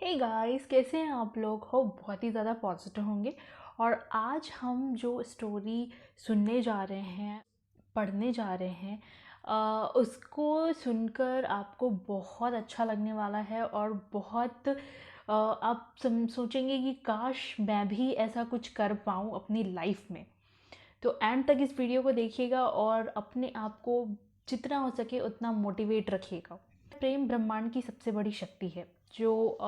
Hey guys, कैसे हैं आप लोग? हो बहुत ही ज़्यादा पॉजिटिव होंगे। और आज हम जो स्टोरी सुनने जा रहे हैं, पढ़ने जा रहे हैं, उसको सुनकर आपको बहुत अच्छा लगने वाला है और बहुत आप सोचेंगे कि काश मैं भी ऐसा कुछ कर पाऊँ अपनी लाइफ में। तो एंड तक इस वीडियो को देखिएगा और अपने आप को जितना हो सके उतना मोटिवेट रखिएगा। प्रेम ब्रह्मांड की सबसे बड़ी शक्ति है। जो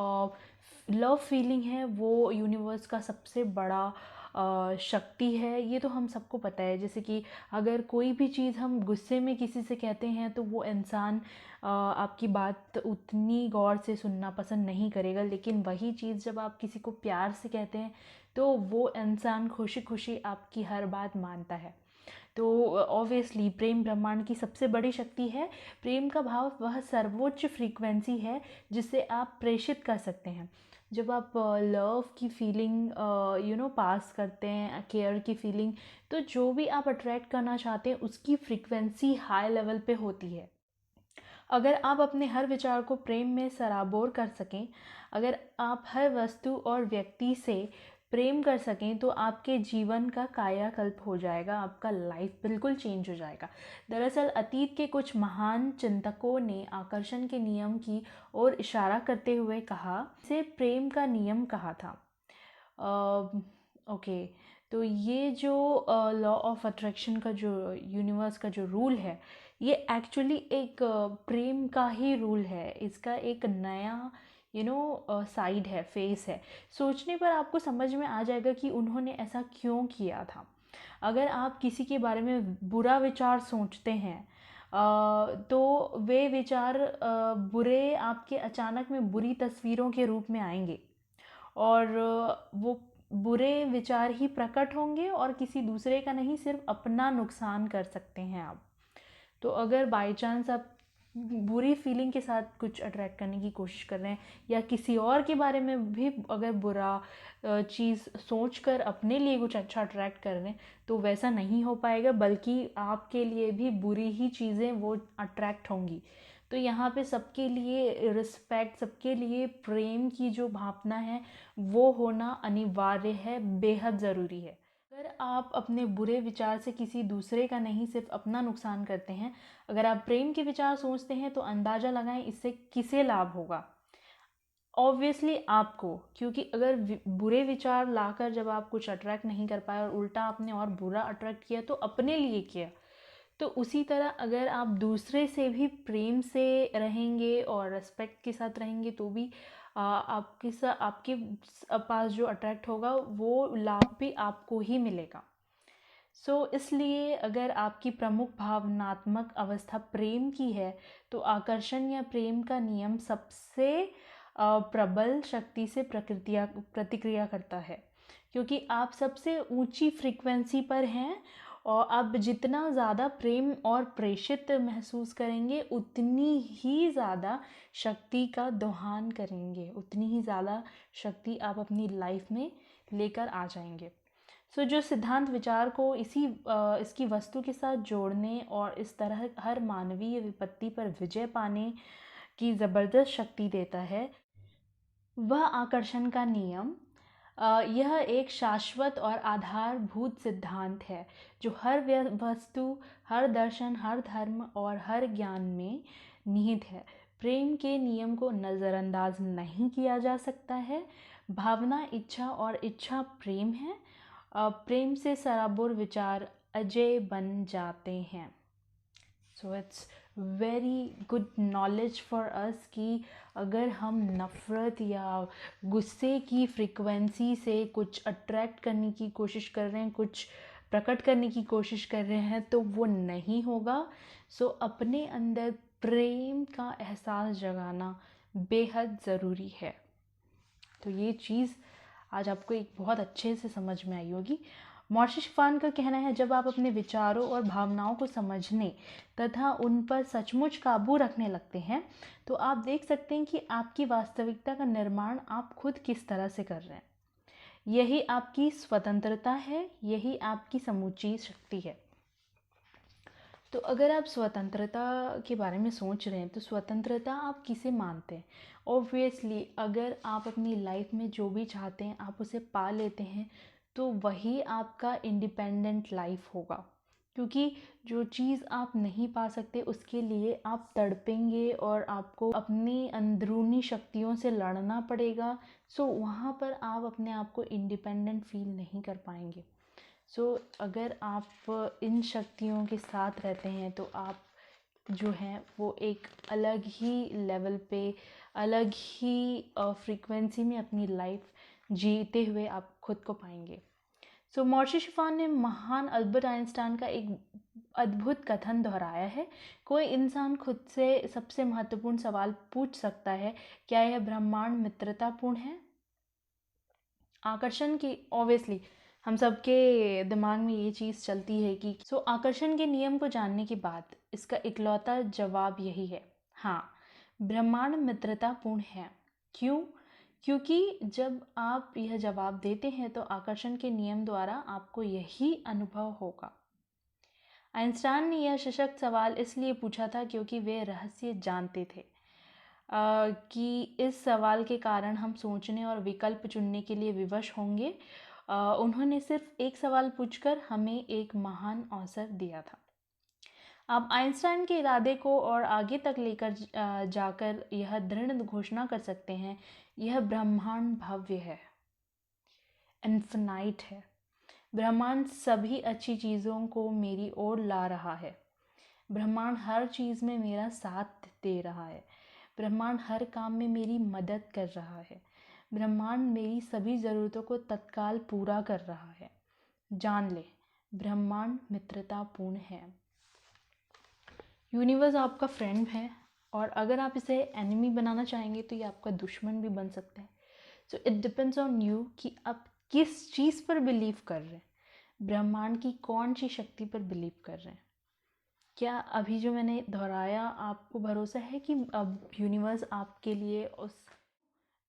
लव फीलिंग है वो यूनिवर्स का सबसे बड़ा शक्ति है। ये तो हम सबको पता है। जैसे कि अगर कोई भी चीज़ हम गुस्से में किसी से कहते हैं तो वो इंसान आपकी बात उतनी गौर से सुनना पसंद नहीं करेगा, लेकिन वही चीज़ जब आप किसी को प्यार से कहते हैं तो वो इंसान खुशी खुशी आपकी हर बात मानता है। तो ऑब्वियसली प्रेम ब्रह्मांड की सबसे बड़ी शक्ति है। प्रेम का भाव वह सर्वोच्च फ्रीक्वेंसी है जिसे आप प्रेषित कर सकते हैं। जब आप लव की फीलिंग पास करते हैं, केयर की फीलिंग, तो जो भी आप अट्रैक्ट करना चाहते हैं उसकी फ्रीक्वेंसी हाई लेवल पे होती है। अगर आप अपने हर विचार को प्रेम में सराबोर कर सकें, अगर आप हर वस्तु और व्यक्ति से प्रेम कर सकें तो आपके जीवन का कायाकल्प हो जाएगा, आपका लाइफ बिल्कुल चेंज हो जाएगा। दरअसल अतीत के कुछ महान चिंतकों ने आकर्षण के नियम की ओर इशारा करते हुए कहा, इसे प्रेम का नियम कहा था। ओके, तो ये जो लॉ ऑफ अट्रैक्शन का जो यूनिवर्स का जो रूल है, ये एक्चुअली एक प्रेम का ही रूल है। इसका एक नया साइड है, फेस है। सोचने पर आपको समझ में आ जाएगा कि उन्होंने ऐसा क्यों किया था। अगर आप किसी के बारे में बुरा विचार सोचते हैं तो वे विचार बुरे आपके अचानक में बुरी तस्वीरों के रूप में आएंगे और वो बुरे विचार ही प्रकट होंगे और किसी दूसरे का नहीं, सिर्फ अपना नुकसान कर सकते हैं आप। तो अगर बाय चांस आप बुरी फीलिंग के साथ कुछ अट्रैक्ट करने की कोशिश कर रहे हैं या किसी और के बारे में भी अगर बुरा चीज़ सोच कर अपने लिए कुछ अच्छा अट्रैक्ट कर रहे हैं तो वैसा नहीं हो पाएगा, बल्कि आपके लिए भी बुरी ही चीज़ें वो अट्रैक्ट होंगी। तो यहाँ पे सबके लिए रिस्पेक्ट, सबके लिए प्रेम की जो भावना है वो होना अनिवार्य है, बेहद ज़रूरी है। अगर आप अपने बुरे विचार से किसी दूसरे का नहीं, सिर्फ अपना नुकसान करते हैं, अगर आप प्रेम के विचार सोचते हैं तो अंदाज़ा लगाएं इससे किसे लाभ होगा। ऑब्वियसली आपको, क्योंकि अगर बुरे विचार लाकर जब आप कुछ अट्रैक्ट नहीं कर पाए और उल्टा आपने और बुरा अट्रैक्ट किया तो अपने लिए किया। तो उसी तरह अगर आप दूसरे से भी प्रेम से रहेंगे और रेस्पेक्ट के साथ रहेंगे तो भी आपके पास जो अट्रैक्ट होगा वो लाभ भी आपको ही मिलेगा। इसलिए अगर आपकी प्रमुख भावनात्मक अवस्था प्रेम की है तो आकर्षण या प्रेम का नियम सबसे प्रबल शक्ति से प्रतिक्रिया करता है, क्योंकि आप सबसे ऊंची फ्रीक्वेंसी पर हैं। और आप जितना ज़्यादा प्रेम और प्रेषित महसूस करेंगे उतनी ही ज़्यादा शक्ति का दोहन करेंगे, उतनी ही ज़्यादा शक्ति आप अपनी लाइफ में लेकर आ जाएंगे। जो सिद्धांत विचार को इसकी वस्तु के साथ जोड़ने और इस तरह हर मानवीय विपत्ति पर विजय पाने की ज़बरदस्त शक्ति देता है, वह आकर्षण का नियम। यह एक शाश्वत और आधारभूत सिद्धांत है जो हर वस्तु, हर दर्शन, हर धर्म और हर ज्ञान में निहित है। प्रेम के नियम को नज़रअंदाज नहीं किया जा सकता है। भावना इच्छा और इच्छा प्रेम है। प्रेम से सराबोर विचार अजय बन जाते हैं। So it's very good knowledge for us कि अगर हम नफ़रत या गुस्से की फ्रीक्वेंसी से कुछ अट्रैक्ट करने की कोशिश कर रहे हैं, कुछ प्रकट करने की कोशिश कर रहे हैं तो वो नहीं होगा। अपने अंदर प्रेम का एहसास जगाना बेहद ज़रूरी है। तो ये चीज़ आज आपको एक बहुत अच्छे से समझ में आई होगी। मॉरिस शिफान का कहना है, जब आप अपने विचारों और भावनाओं को समझने तथा उन पर सचमुच काबू रखने लगते हैं तो आप देख सकते हैं कि आपकी वास्तविकता का निर्माण आप खुद किस तरह से कर रहे हैं। यही आपकी स्वतंत्रता है, यही आपकी समूची शक्ति है। तो अगर आप स्वतंत्रता के बारे में सोच रहे हैं तो स्वतंत्रता आप किसे मानते हैं? ऑब्वियसली अगर आप अपनी लाइफ में जो भी चाहते हैं आप उसे पा लेते हैं तो वही आपका इंडिपेंडेंट लाइफ होगा। क्योंकि जो चीज़ आप नहीं पा सकते उसके लिए आप तड़पेंगे और आपको अपनी अंदरूनी शक्तियों से लड़ना पड़ेगा। सो वहाँ पर आप अपने आप को इंडिपेंडेंट फील नहीं कर पाएंगे। सो अगर आप इन शक्तियों के साथ रहते हैं तो आप जो हैं वो एक अलग ही लेवल पे, अलग ही फ्रीक्वेंसी में अपनी लाइफ जीते हुए आप खुद को पाएंगे। सो मॉर्शे शिफान ने महान अल्बर्ट आइंस्टाइन का एक अद्भुत कथन दोहराया है, कोई इंसान खुद से सबसे महत्वपूर्ण सवाल पूछ सकता है, क्या यह ब्रह्मांड मित्रतापूर्ण है? आकर्षण की ऑब्वियसली हम सबके दिमाग में ये चीज़ चलती है कि आकर्षण के नियम को जानने के बाद इसका इकलौता जवाब यही है, हाँ, ब्रह्मांड मित्रतापूर्ण है। क्यों? क्योंकि जब आप यह जवाब देते हैं तो आकर्षण के नियम द्वारा आपको यही अनुभव होगा। आइंस्टाइन ने यह सशक्त सवाल इसलिए पूछा था क्योंकि वे रहस्य जानते थे कि इस सवाल के कारण हम सोचने और विकल्प चुनने के लिए विवश होंगे। उन्होंने सिर्फ एक सवाल पूछकर हमें एक महान अवसर दिया था। आप आइंस्टाइन के इरादे को और आगे तक लेकर जाकर यह दृढ़ घोषणा कर सकते हैं, यह ब्रह्मांड भव्य है, इन्फिनाइट है। ब्रह्मांड सभी अच्छी चीज़ों को मेरी ओर ला रहा है। ब्रह्मांड हर चीज़ में मेरा साथ दे रहा है। ब्रह्मांड हर काम में मेरी मदद कर रहा है। ब्रह्मांड मेरी सभी ज़रूरतों को तत्काल पूरा कर रहा है। जान ले, ब्रह्मांड मित्रतापूर्ण है। यूनिवर्स आपका फ्रेंड है और अगर आप इसे एनिमी बनाना चाहेंगे तो ये आपका दुश्मन भी बन सकता है। So it depends on you कि आप किस चीज़ पर बिलीव कर रहे हैं, ब्रह्मांड की कौन सी शक्ति पर बिलीव कर रहे हैं। क्या अभी जो मैंने दोहराया आपको भरोसा है कि अब यूनिवर्स आपके लिए उस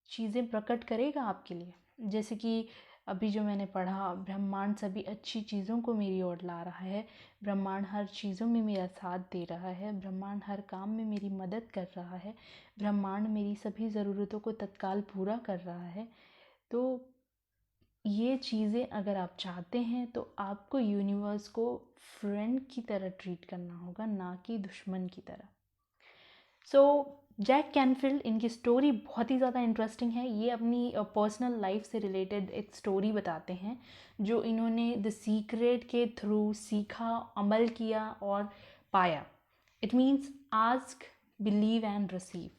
चीज़ें प्रकट करेगा आपके लिए? जैसे कि अभी जो मैंने पढ़ा, ब्रह्मांड सभी अच्छी चीज़ों को मेरी ओर ला रहा है, ब्रह्मांड हर चीज़ों में मेरा साथ दे रहा है, ब्रह्मांड हर काम में मेरी मदद कर रहा है, ब्रह्मांड मेरी सभी ज़रूरतों को तत्काल पूरा कर रहा है। तो ये चीज़ें अगर आप चाहते हैं तो आपको यूनिवर्स को फ्रेंड की तरह ट्रीट करना होगा, ना कि दुश्मन की तरह। सो जैक कैनफील्ड, इनकी स्टोरी बहुत ही ज़्यादा इंटरेस्टिंग है। ये अपनी पर्सनल लाइफ से रिलेटेड एक स्टोरी बताते हैं जो इन्होंने द सीक्रेट के थ्रू सीखा, अमल किया और पाया। It means ask, believe and receive.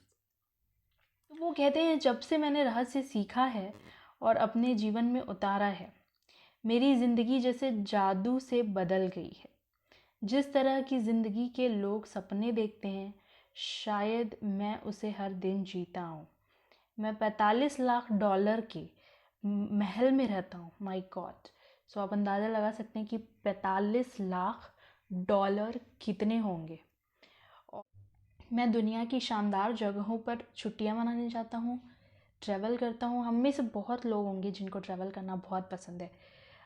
तो वो कहते हैं, जब से मैंने रहस्य सीखा है और अपने जीवन में उतारा है, मेरी ज़िंदगी जैसे जादू से बदल गई है। जिस तरह की ज़िंदगी के लोग सपने देखते हैं, शायद मैं उसे हर दिन जीता हूँ। मैं 45 लाख डॉलर के महल में रहता हूँ। My God! सो आप अंदाज़ा लगा सकते हैं कि 45 लाख डॉलर कितने होंगे। और मैं दुनिया की शानदार जगहों पर छुट्टियाँ मनाने जाता हूँ, ट्रैवल करता हूँ। हम में से बहुत लोग होंगे जिनको ट्रैवल करना बहुत पसंद है।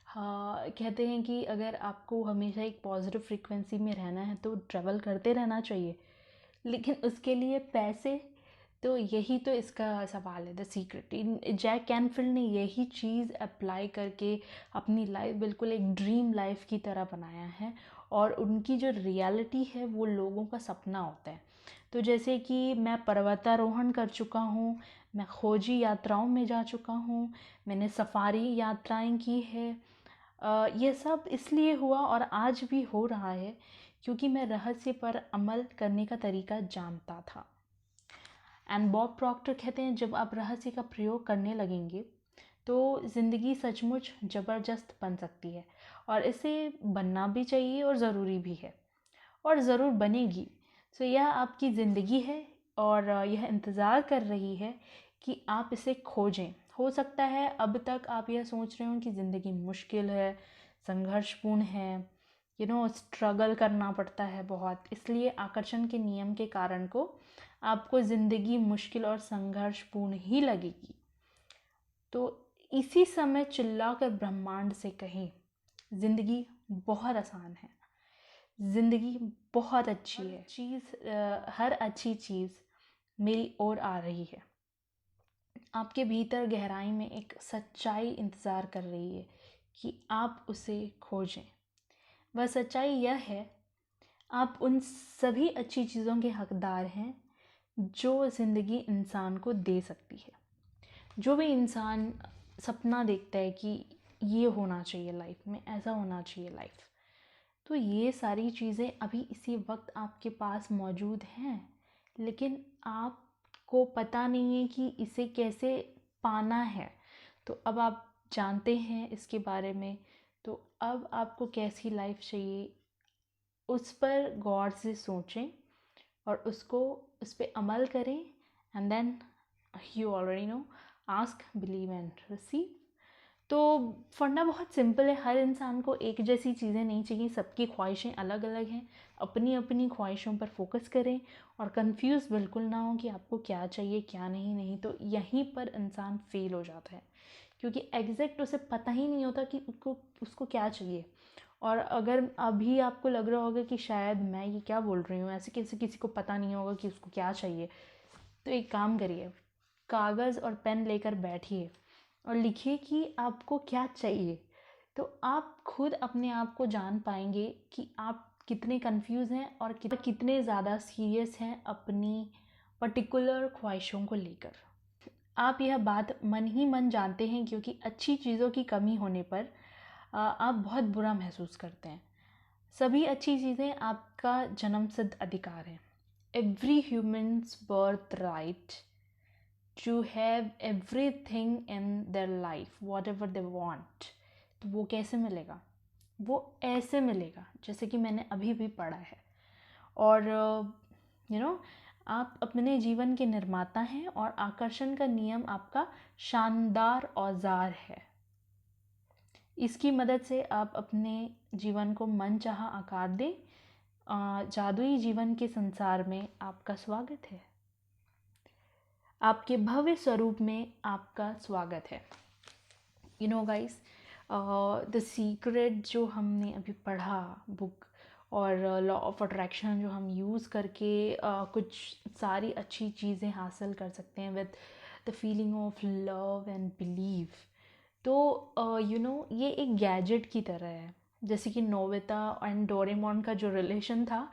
हाँ, कहते हैं कि अगर आपको हमेशा एक पॉजिटिव फ्रीक्वेंसी में रहना है तो ट्रैवल करते रहना चाहिए, लेकिन उसके लिए पैसे, तो यही तो इसका सवाल है। द सीक्रेट, जैक कैनफील्ड ने यही चीज़ अप्लाई करके अपनी लाइफ बिल्कुल एक ड्रीम लाइफ की तरह बनाया है और उनकी जो रियलिटी है वो लोगों का सपना होता है। तो जैसे कि मैं पर्वतारोहण कर चुका हूँ, मैं खोजी यात्राओं में जा चुका हूँ, मैंने सफारी यात्राएं की है। ये सब इसलिए हुआ और आज भी हो रहा है क्योंकि मैं रहस्य पर अमल करने का तरीका जानता था। एंड बॉब प्रॉक्टर कहते हैं, जब आप रहस्य का प्रयोग करने लगेंगे तो ज़िंदगी सचमुच ज़बरदस्त बन सकती है और इसे बनना भी चाहिए और ज़रूरी भी है और ज़रूर बनेगी। सो यह आपकी ज़िंदगी है और यह इंतज़ार कर रही है कि आप इसे खोजें। हो सकता है अब तक आप यह सोच रहे हो कि ज़िंदगी मुश्किल है, संघर्षपूर्ण है, स्ट्रगल करना पड़ता है बहुत, इसलिए आकर्षण के नियम के कारण को आपको ज़िंदगी मुश्किल और संघर्षपूर्ण ही लगेगी। तो इसी समय चिल्लाकर ब्रह्मांड से कहें, ज़िंदगी बहुत आसान है। ज़िंदगी बहुत अच्छी है, हर अच्छी चीज़ मेरी ओर आ रही है। आपके भीतर गहराई में एक सच्चाई इंतज़ार कर रही है कि आप उसे खोजें। वह सच्चाई यह है, आप उन सभी अच्छी चीज़ों के हकदार हैं जो ज़िंदगी इंसान को दे सकती है। जो भी इंसान सपना देखता है कि ये होना चाहिए लाइफ में, ऐसा होना चाहिए लाइफ, तो ये सारी चीज़ें अभी इसी वक्त आपके पास मौजूद हैं, लेकिन आपको पता नहीं है कि इसे कैसे पाना है। तो अब आप जानते हैं इसके बारे में, तो अब आपको कैसी लाइफ चाहिए उस पर गौर से सोचें और उस पर अमल करें। And then you already know, ask, believe and receive. तो फंडा बहुत सिंपल है, हर इंसान को एक जैसी चीज़ें नहीं चाहिए, सबकी ख्वाहिशें अलग अलग हैं। अपनी अपनी ख्वाहिशों पर फोकस करें और कंफ्यूज बिल्कुल ना हो कि आपको क्या चाहिए क्या नहीं। नहीं तो यहीं पर इंसान फेल हो जाता है, क्योंकि एग्जैक्ट उसे पता ही नहीं होता कि उसको क्या चाहिए। और अगर अभी आपको लग रहा होगा कि शायद मैं ये क्या बोल रही हूँ, ऐसे कैसे किसी को पता नहीं होगा कि उसको क्या चाहिए, तो एक काम करिए, कागज़ और पेन लेकर बैठिए और लिखिए कि आपको क्या चाहिए। तो आप खुद अपने आप को जान पाएंगे कि आप कितने कंफ्यूज हैं और कितने ज़्यादा सीरियस हैं अपनी पर्टिकुलर ख्वाहिशों को लेकर। आप यह बात मन ही मन जानते हैं, क्योंकि अच्छी चीज़ों की कमी होने पर आप बहुत बुरा महसूस करते हैं। सभी अच्छी चीज़ें आपका जन्मसिद्ध अधिकार है। Every human's birth right to have everything in their life whatever they want. तो वो कैसे मिलेगा? वो ऐसे मिलेगा जैसे कि मैंने अभी भी पढ़ा है। और आप अपने जीवन के निर्माता हैं और आकर्षण का नियम आपका शानदार औजार है। इसकी मदद से आप अपने जीवन को मनचाहा आकार दें। जादुई जीवन के संसार में आपका स्वागत है। आपके भव्य स्वरूप में आपका स्वागत है। You know guys, the secret जो हमने अभी पढ़ा बुक, और लॉ ऑफ अट्रैक्शन जो हम यूज़ करके कुछ सारी अच्छी चीज़ें हासिल कर सकते हैं with the feeling of love and believe. तो ये एक गैजेट की तरह है। जैसे कि नोबिता एंड डोरेमोन का जो रिलेशन था,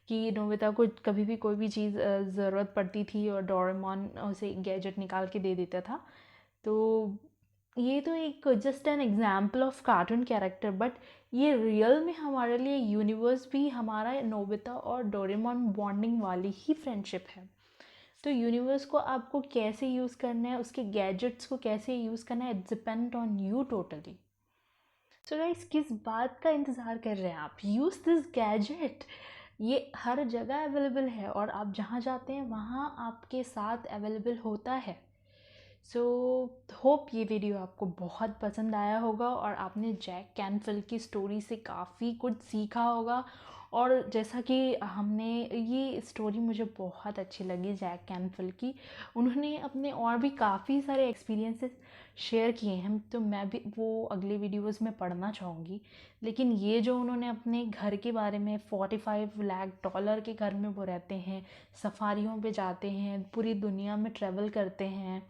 कि नोबिता को कभी भी कोई भी चीज़ ज़रूरत पड़ती थी और डोरेमोन उसे गैजेट निकाल के दे देता था। तो ये तो एक just an example of cartoon character, but ये रियल में हमारे लिए यूनिवर्स भी हमारा नोबिता और डोरेमोन बॉन्डिंग वाली ही फ्रेंडशिप है। तो यूनिवर्स को आपको कैसे यूज़ करना है, उसके गैजेट्स को कैसे यूज़ करना है, it's depend on you totally. So guys, किस बात का इंतज़ार कर रहे हैं आप? Use this gadget. ये हर जगह अवेलेबल है और आप जहाँ जाते हैं वहाँ आपके साथ अवेलेबल होता है। सो होप ये वीडियो आपको बहुत पसंद आया होगा और आपने जैक कैनफिल की स्टोरी से काफ़ी कुछ सीखा होगा। और जैसा कि हमने, ये स्टोरी मुझे बहुत अच्छी लगी जैक कैनफिल की। उन्होंने अपने और भी काफ़ी सारे एक्सपीरियंसेस शेयर किए हैं, तो मैं भी वो अगले वीडियोस में पढ़ना चाहूँगी। लेकिन ये जो उन्होंने अपने घर के बारे में, $45 लाख के घर में वो रहते हैं, सफारियों पे जाते हैं, पूरी दुनिया में ट्रैवल करते हैं,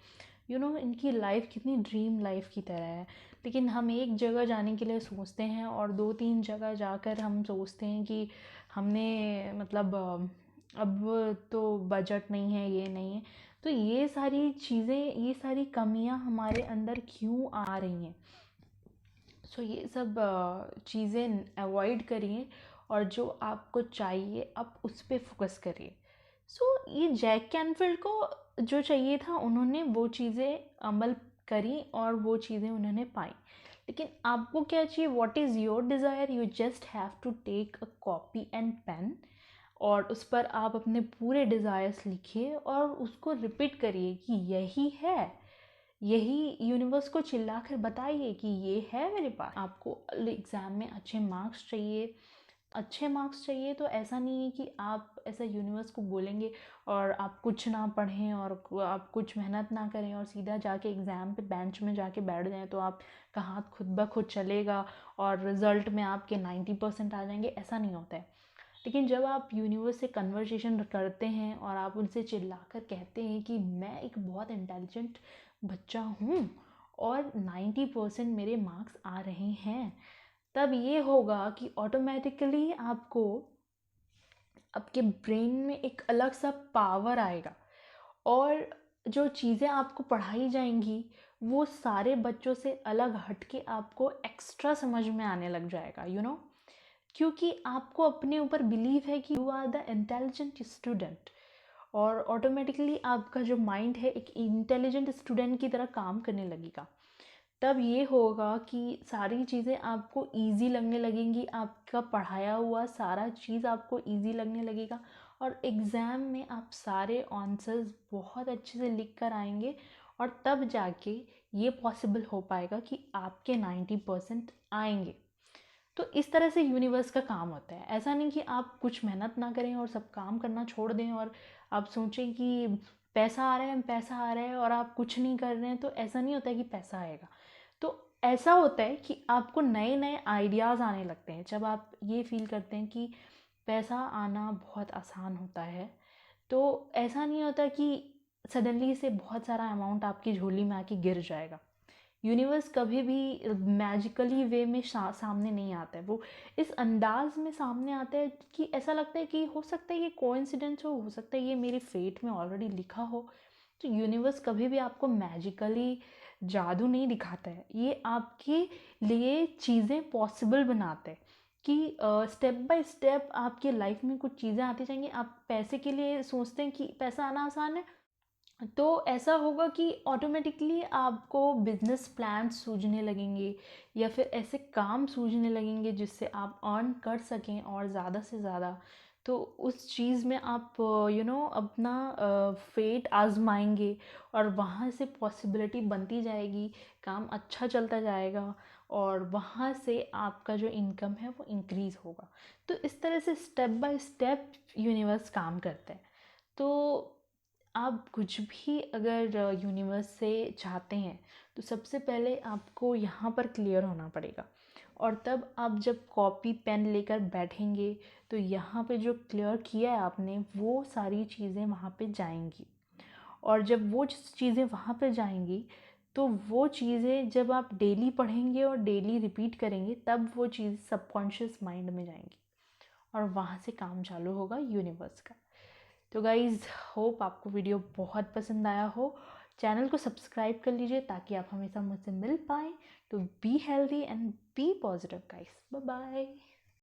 इनकी लाइफ कितनी ड्रीम लाइफ की तरह है। लेकिन हम एक जगह जाने के लिए सोचते हैं और 2-3 जगह जाकर हम सोचते हैं कि हमने मतलब अब तो बजट नहीं है, ये नहीं है। तो ये सारी चीज़ें, ये सारी कमियां हमारे अंदर क्यों आ रही हैं? सो ये सब चीज़ें अवॉइड करिए और जो आपको चाहिए आप उस पर फोकस करिए। सो ये जैक कैनफिल्ड को जो चाहिए था, उन्होंने वो चीज़ें अमल करी और वो चीज़ें उन्होंने पाई। लेकिन आपको क्या चाहिए? What is your desire? You just have to take a copy and pen और उस पर आप अपने पूरे डिज़ायर्स लिखिए और उसको रिपीट करिए कि यही है। यही यूनिवर्स को चिल्ला कर बताइए कि ये है मेरे पास। आपको एग्ज़ाम में अच्छे मार्क्स चाहिए अच्छे मार्क्स चाहिए तो ऐसा नहीं है कि आप ऐसा यूनिवर्स को बोलेंगे और आप कुछ ना पढ़ें और आप कुछ मेहनत ना करें और सीधा जाके एग्ज़ाम पे बेंच में जाके बैठ जाएं तो आपका हाथ खुद ब खुद चलेगा और रिज़ल्ट में आपके 90% आ जाएंगे, ऐसा नहीं होता है। लेकिन जब आप यूनिवर्स से कन्वर्सेशन करते हैं और आप उनसे चिल्लाकर कहते हैं कि मैं एक बहुत इंटेलिजेंट बच्चा हूँ और 90% मेरे मार्क्स आ रहे हैं, तब ये होगा कि ऑटोमेटिकली आपको आपके ब्रेन में एक अलग सा पावर आएगा और जो चीज़ें आपको पढ़ाई जाएंगी वो सारे बच्चों से अलग हट के आपको एक्स्ट्रा समझ में आने लग जाएगा, क्योंकि आपको अपने ऊपर बिलीव है कि you are the intelligent student और ऑटोमेटिकली आपका जो माइंड है एक इंटेलिजेंट स्टूडेंट की तरह काम करने लगेगा। तब ये होगा कि सारी चीज़ें आपको ईज़ी लगने लगेंगी, आपका पढ़ाया हुआ सारा चीज़ आपको ईज़ी लगने लगेगा और एग्ज़ाम में आप सारे आंसर्स बहुत अच्छे से लिख कर आएंगे और तब जाके ये पॉसिबल हो पाएगा कि आपके 90% आएंगे। तो इस तरह से यूनिवर्स का काम होता है। ऐसा नहीं कि आप कुछ मेहनत ना करें और सब काम करना छोड़ दें और आप सोचें कि पैसा आ रहा है, पैसा आ रहा है और आप कुछ नहीं कर रहे हैं, तो ऐसा नहीं होता है कि पैसा आएगा। तो ऐसा होता है कि आपको नए नए आइडियाज़ आने लगते हैं जब आप ये फील करते हैं कि पैसा आना बहुत आसान होता है। तो ऐसा नहीं होता कि सडनली से बहुत सारा अमाउंट आपकी झोली में आके गिर जाएगा। यूनिवर्स कभी भी मैजिकली वे में सामने नहीं आता है, वो इस अंदाज में सामने आता है कि ऐसा लगता है कि हो सकता है ये कोइंसिडेंस हो सकता है ये मेरे फेट में ऑलरेडी लिखा हो। तो यूनिवर्स कभी भी आपको मैजिकली जादू नहीं दिखाता है, ये आपके लिए चीज़ें पॉसिबल बनाते हैं कि स्टेप बाय स्टेप आपके लाइफ में कुछ चीज़ें आती जाएंगी। आप पैसे के लिए सोचते हैं कि पैसा आना आसान है, तो ऐसा होगा कि ऑटोमेटिकली आपको बिजनेस प्लान सूझने लगेंगे या फिर ऐसे काम सूझने लगेंगे जिससे आप अर्न कर सकें और ज़्यादा से ज़्यादा। तो उस चीज़ में आप अपना फेट आजमाएंगे और वहाँ से पॉसिबिलिटी बनती जाएगी, काम अच्छा चलता जाएगा और वहाँ से आपका जो इनकम है वो इंक्रीज़ होगा। तो इस तरह से स्टेप बाय स्टेप यूनिवर्स काम करता है। तो आप कुछ भी अगर यूनिवर्स से चाहते हैं तो सबसे पहले आपको यहाँ पर क्लियर होना पड़ेगा और तब आप जब कॉपी पेन लेकर बैठेंगे तो यहाँ पे जो क्लियर किया है आपने वो सारी चीज़ें वहाँ पे जाएंगी और जब वो चीज़ें वहाँ पे जाएंगी तो वो चीज़ें जब आप डेली पढ़ेंगे और डेली रिपीट करेंगे तब वो चीज़ सबकॉन्शियस माइंड में जाएंगी और वहाँ से काम चालू होगा यूनिवर्स का। तो गाइज़, होप आपको वीडियो बहुत पसंद आया हो। चैनल को सब्सक्राइब कर लीजिए ताकि आप हमेशा मुझसे मिल पाएँ। तो be healthy and be positive guys. Bye bye.